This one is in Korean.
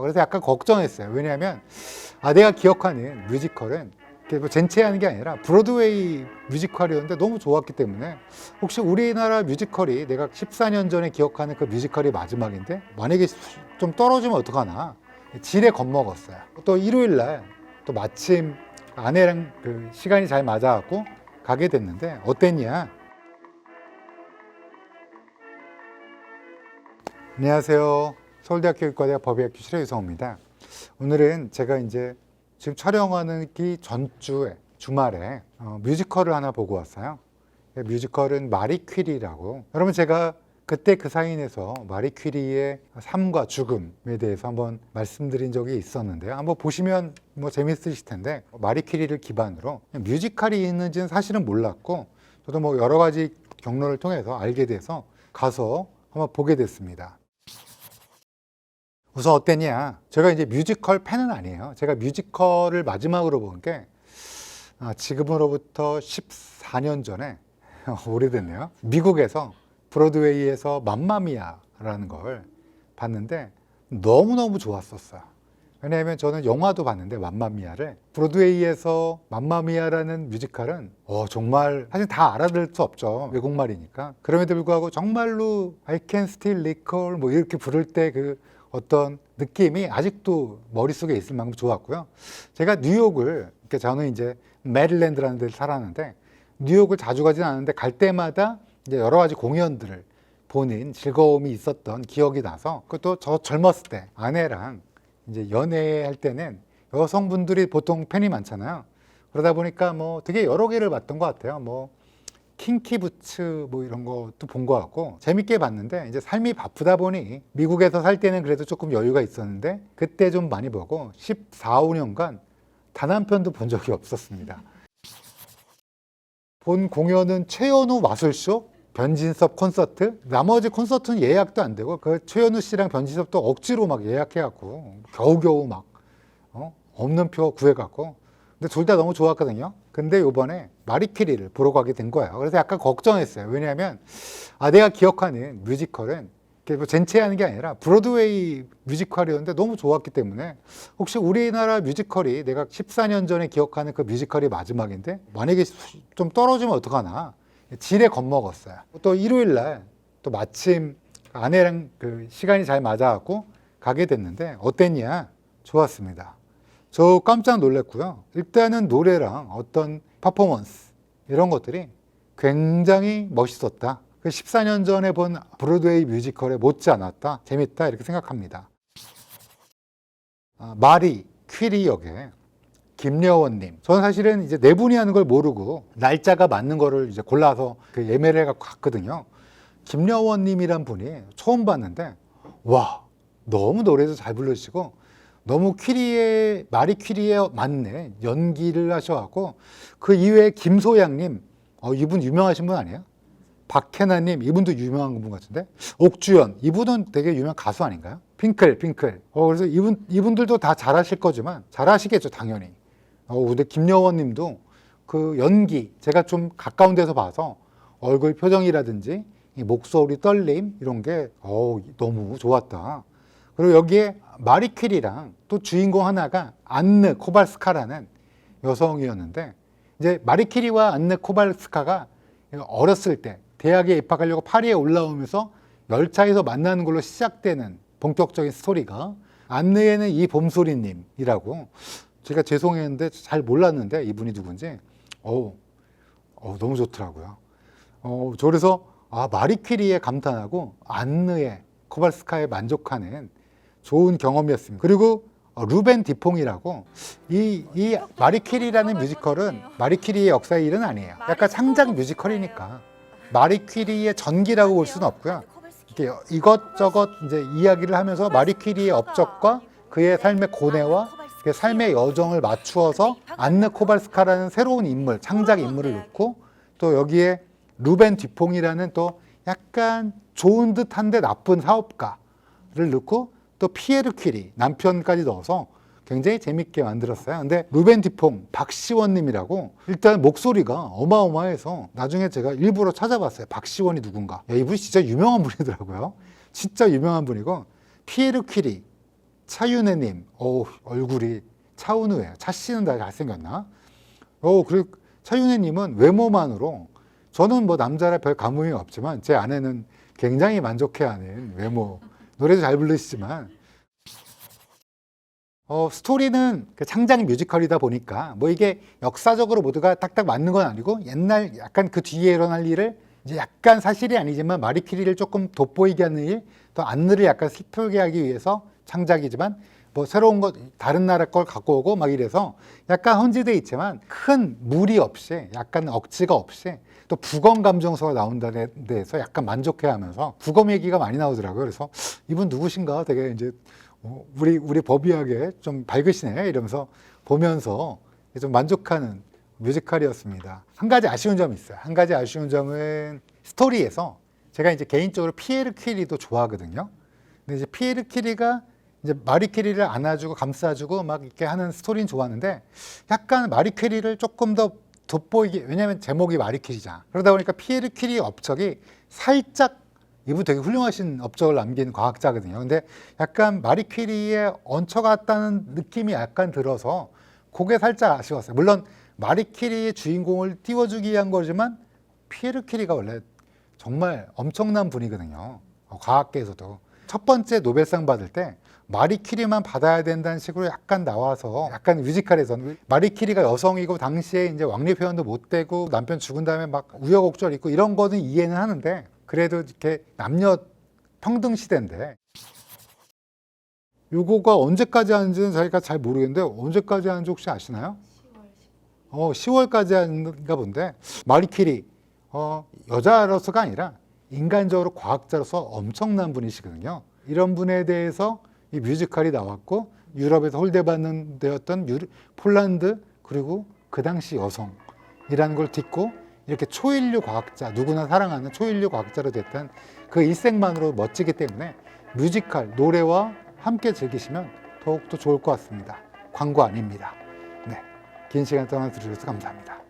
그래서 약간 걱정했어요. 왜냐하면 내가 기억하는 뮤지컬은 뭐 젠체하는 게 아니라 브로드웨이 뮤지컬이었는데 너무 좋았기 때문에 혹시 우리나라 뮤지컬이 내가 14년 전에 기억하는 그 뮤지컬이 마지막인데 만약에 좀 떨어지면 어떡하나 지레 겁먹었어요. 또 일요일 날 또 마침 아내랑 그 시간이 잘 맞아갖고 가게 됐는데 어땠냐? 안녕하세요. 서울대학교 의과대학 법의학교 실혜유성입니다. 오늘은 제가 이제 지금 촬영하는 기 전주에 주말에 뮤지컬을 하나 보고 왔어요. 뮤지컬은 마리 퀴리라고. 여러분 제가 그때 그 사인에서 마리 퀴리의 삶과 죽음에 대해서 한번 말씀드린 적이 있었는데요. 한번 보시면 뭐 재밌으실 텐데 마리 퀴리를 기반으로 뮤지컬이 있는지는 사실은 몰랐고 저도 뭐 여러 가지 경로를 통해서 알게 돼서 가서 한번 보게 됐습니다. 우선 어땠냐? 제가 이제 뮤지컬 팬은 아니에요. 제가 뮤지컬을 마지막으로 본 게 지금으로부터 14년 전에 오래됐네요. 미국에서 브로드웨이에서 맘마미아라는 걸 봤는데 너무너무 좋았었어요. 왜냐하면 저는 영화도 봤는데 맘마미아를 브로드웨이에서 맘마미아라는 뮤지컬은 정말 사실 다 알아들 수 없죠. 외국말이니까. 그럼에도 불구하고 정말로 I can still recall 뭐 이렇게 부를 때 그 어떤 느낌이 아직도 머릿속에 있을 만큼 좋았고요. 제가 뉴욕을, 저는 이제 메릴랜드라는 데를 살았는데 뉴욕을 자주 가진 않았는데 갈 때마다 이제 여러 가지 공연들을 보는 즐거움이 있었던 기억이 나서 그것도 저 젊었을 때 아내랑 이제 연애할 때는 여성분들이 보통 팬이 많잖아요. 그러다 보니까 뭐 되게 여러 개를 봤던 것 같아요. 뭐 킹키부츠 뭐 이런 것도 본 것 같고 재밌게 봤는데 이제 삶이 바쁘다 보니 미국에서 살 때는 그래도 조금 여유가 있었는데 그때 좀 많이 보고 14, 15년간 단 한 편도 본 적이 없었습니다. 본 공연은 최연우 마술쇼, 변진섭 콘서트, 나머지 콘서트는 예약도 안 되고 그 최연우 씨랑 변진섭도 억지로 막 예약해갖고 겨우겨우 막 없는 표 구해갖고 근데 둘 다 너무 좋았거든요. 근데 요번에 마리 퀴리를 보러 가게 된 거예요. 그래서 약간 걱정했어요. 왜냐하면 내가 기억하는 뮤지컬은 뭐 젠체하는 게 아니라 브로드웨이 뮤지컬이었는데 너무 좋았기 때문에 혹시 우리나라 뮤지컬이 내가 14년 전에 기억하는 그 뮤지컬이 마지막인데 만약에 좀 떨어지면 어떡하나 지레 겁먹었어요. 또 일요일 날 또 마침 아내랑 그 시간이 잘 맞아갖고 가게 됐는데 어땠냐? 좋았습니다. 저 깜짝 놀랐고요. 일단은 노래랑 어떤 퍼포먼스 이런 것들이 굉장히 멋있었다. 14년 전에 본 브로드웨이 뮤지컬에 못지않았다. 재밌다 이렇게 생각합니다. 마리 퀴리 역에 김여원님. 저는 사실은 이제 네 분이 하는 걸 모르고 날짜가 맞는 거를 이제 골라서 그 예매를 해갖고 갔거든요. 김여원님이란 분이 처음 봤는데 와 너무 노래도 잘 불러주시고 너무 마리 퀴리에 맞네 연기를 하셔갖고 그 이외에 김소양님 이분 유명하신 분 아니에요? 박해나님 이분도 유명한 분 같은데 옥주연 이분은 되게 유명한 가수 아닌가요? 핑클 그래서 이분들도 다 잘하실 거지만 잘하시겠죠 당연히. 근데 김여원님도 그 연기 제가 좀 가까운 데서 봐서 얼굴 표정이라든지 이 목소리 떨림 이런 게 너무 좋았다. 그리고 여기에 마리 퀴리랑 또 주인공 하나가 안느 코발스카라는 여성이었는데 이제 마리 퀴리와 안느 코발스카가 어렸을 때 대학에 입학하려고 파리에 올라오면서 열차에서 만나는 걸로 시작되는 본격적인 스토리가 안느에는 이 봄소리님이라고 제가 죄송했는데 잘 몰랐는데 이분이 누군지 너무 좋더라고요. 저 그래서 마리 퀴리에 감탄하고 안느에 코발스카에 만족하는 좋은 경험이었습니다. 그리고 루벤 디퐁이라고 이 마리 퀴리라는 뮤지컬은 마리 퀴리의 역사의 일은 아니에요. 약간 창작 뮤지컬이니까 마리 퀴리의 전기라고 볼 수는 없고요. 이렇게 이것저것 이제 이야기를 하면서 마리 퀴리의 업적과 그의 삶의 고뇌와 그 삶의 여정을 맞추어서 안느 코발스카라는 새로운 인물, 창작 인물을 넣고 또 여기에 루벤 디퐁이라는 또 약간 좋은 듯한데 나쁜 사업가를 넣고 또 피에르 퀴리 남편까지 넣어서 굉장히 재밌게 만들었어요. 근데 루벤 디퐁 박시원님이라고 일단 목소리가 어마어마해서 나중에 제가 일부러 찾아봤어요. 박시원이 누군가. 이분이 진짜 유명한 분이더라고요. 진짜 유명한 분이고 피에르 퀴리 차윤혜님, 얼굴이 차은우예요. 차 씨는 다 잘생겼나? 그리고 차윤혜님은 외모만으로 저는 뭐 남자라 별 감흥이 없지만 제 아내는 굉장히 만족해하는 외모. 노래도 잘 부르시지만 스토리는 그 창작 뮤지컬이다 보니까 뭐 이게 역사적으로 모두가 딱딱 맞는 건 아니고 옛날 약간 그 뒤에 일어날 일을 이제 약간 사실이 아니지만 마리 퀴리를 조금 돋보이게 하는 일, 또 안느를 약간 슬프게 하기 위해서 창작이지만 뭐 새로운 것 다른 나라 걸 갖고 오고 막 이래서 약간 헌지돼 있지만 큰 무리 없이 약간 억지가 없이 또 부검 감정서가 나온다는 데에서 약간 만족해하면서 부검 얘기가 많이 나오더라고요. 그래서 이분 누구신가 되게 이제 우리 법의학에 좀 밝으시네 이러면서 보면서 좀 만족하는 뮤지컬이었습니다. 한 가지 아쉬운 점이 있어요. 한 가지 아쉬운 점은 스토리에서 제가 이제 개인적으로 피에르 퀴리도 좋아하거든요. 근데 이제 피에르 퀴리가 이제 마리 퀴리를 안아주고 감싸주고 막 이렇게 하는 스토리는 좋았는데 약간 마리 퀴리를 조금 더 돋보이게, 왜냐하면 제목이 마리 퀴리잖아. 그러다 보니까 피에르 퀴리 업적이 살짝, 이분 되게 훌륭하신 업적을 남긴 과학자거든요. 근데 약간 마리 퀴리에 얹혀갔다는 느낌이 약간 들어서 그게 살짝 아쉬웠어요. 물론 마리 퀴리의 주인공을 띄워주기 위한 거지만 피에르 퀴리가 원래 정말 엄청난 분이거든요. 과학계에서도. 첫 번째 노벨상 받을 때 마리 퀴리만 받아야 된다는 식으로 약간 나와서 약간 뮤지컬에서는 마리 퀴리가 여성이고 당시에 이제 왕리 표현도 못 되고 남편 죽은 다음에 막 우여곡절 있고 이런 거는 이해는 하는데 그래도 이렇게 남녀 평등 시대인데 요거가 언제까지 하는지는 저희가 잘 모르겠는데 언제까지 하는지 혹시 아시나요? 10월까지 하는가 본데 마리 퀴리 여자로서가 아니라 인간적으로 과학자로서 엄청난 분이시거든요. 이런 분에 대해서 이 뮤지컬이 나왔고 유럽에서 홀대받는 데였던 폴란드 그리고 그 당시 여성이라는 걸 딛고 이렇게 초인류 과학자, 누구나 사랑하는 초인류 과학자로 됐던 그 일생만으로 멋지기 때문에 뮤지컬, 노래와 함께 즐기시면 더욱더 좋을 것 같습니다. 광고 아닙니다. 네, 긴 시간 동안 들으셔서 감사합니다.